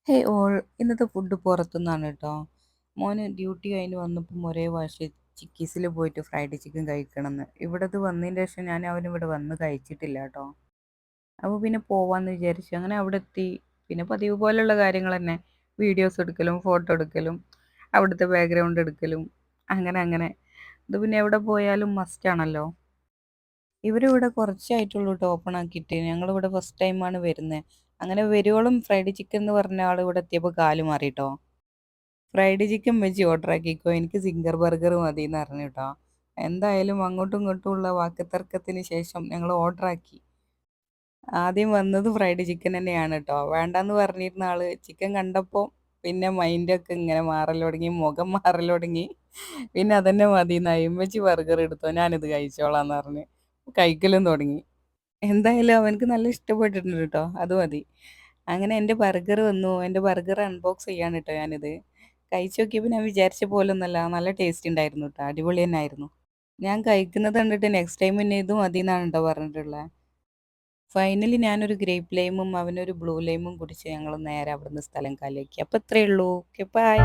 Hey all ഇന്നത്തെ food പുറത്തുനിന്നാണ് കേട്ടോ. മോന് ഡ്യൂട്ടി കഴിഞ്ഞ് വന്നപ്പം ഒരേ വാശി ചിക്കീസിൽ പോയിട്ട് ഫ്രൈഡ് ചിക്കൻ കഴിക്കണമെന്ന്. ഇവിടത് വന്നതിന് ശേഷം ഞാൻ അവനിവിടെ വന്ന് കഴിച്ചിട്ടില്ല കേട്ടോ. അപ്പോൾ പിന്നെ പോവാന്ന് വിചാരിച്ചു. അങ്ങനെ അവിടെ എത്തി. പിന്നെ പതിവ് പോലുള്ള കാര്യങ്ങൾ തന്നെ. വീഡിയോസ് എടുക്കലും ഫോട്ടോ എടുക്കലും അവിടുത്തെ ബാക്ക്ഗ്രൗണ്ട് എടുക്കലും അങ്ങനെ അങ്ങനെ. ഇത് പിന്നെ എവിടെ പോയാലും മസ്റ്റ് ആണല്ലോ. ഇവരിവിടെ കുറച്ചായിട്ടുള്ളൂ കേട്ടോ ഓപ്പൺ ആക്കിയിട്ട്. ഞങ്ങളിവിടെ ഫസ്റ്റ് ടൈമാണ് വരുന്നത്. അങ്ങനെ വരുവോളം ഫ്രൈഡ് ചിക്കൻ എന്ന് പറഞ്ഞ ആൾ ഇവിടെ എത്തിയപ്പോൾ കാല് മാറിട്ടോ. ഫ്രൈഡ് ചിക്കൻ വെച്ച് ഓർഡർ ആക്കിക്കോ, എനിക്ക് സിംഗർ ബർഗർ മതി എന്ന് പറഞ്ഞു കേട്ടോ. എന്തായാലും അങ്ങോട്ടും ഇങ്ങോട്ടും ഉള്ള വാക്കുതർക്കത്തിന് ശേഷം ഞങ്ങൾ ഓർഡർ ആക്കി. ആദ്യം വന്നത് ഫ്രൈഡ് ചിക്കൻ തന്നെയാണ് കേട്ടോ. വേണ്ടാന്ന് പറഞ്ഞിരുന്ന ആള് ചിക്കൻ കണ്ടപ്പോൾ പിന്നെ മൈൻഡൊക്കെ ഇങ്ങനെ മാറൽ തുടങ്ങി, മുഖം മാറൽ തുടങ്ങി. പിന്നെ അതന്നെ മതി എന്നായി. ഉമ്മച്ചി ബർഗർ എടുത്തോ, ഞാനിത് കഴിച്ചോളാന്ന് പറഞ്ഞ് കഴിക്കലും തുടങ്ങി. എന്തായാലും അവനക്ക് നല്ല ഇഷ്ടപ്പെട്ടിട്ടുണ്ട് കേട്ടോ. അത് മതി. അങ്ങനെ എൻ്റെ ബർഗർ വന്നു. എൻ്റെ ബർഗർ അൺബോക്സ് ചെയ്യാണ് കേട്ടോ ഞാനിത്. കഴിച്ചു നോക്കിയപ്പോൾ ഞാൻ വിചാരിച്ച പോലെ ഒന്നല്ല, നല്ല ടേസ്റ്റ് ഉണ്ടായിരുന്നു കേട്ടോ. അടിപൊളി തന്നെയായിരുന്നു. ഞാൻ കഴിക്കുന്നത് കണ്ടിട്ട് നെക്സ്റ്റ് ടൈം പിന്നെ ഇത് മതി എന്നാണ് കേട്ടോ പറഞ്ഞിട്ടുള്ളത്. ഫൈനലി ഞാനൊരു ഗ്രേപ്പ് ലൈമും അവനൊരു ബ്ലൂ ലൈമും കുടിച്ച് ഞങ്ങൾ നേരെ അവിടുന്ന് സ്ഥലം കാലിയാക്കി. അപ്പോൾ ഇത്രയേ ഉള്ളൂ. Okay bye.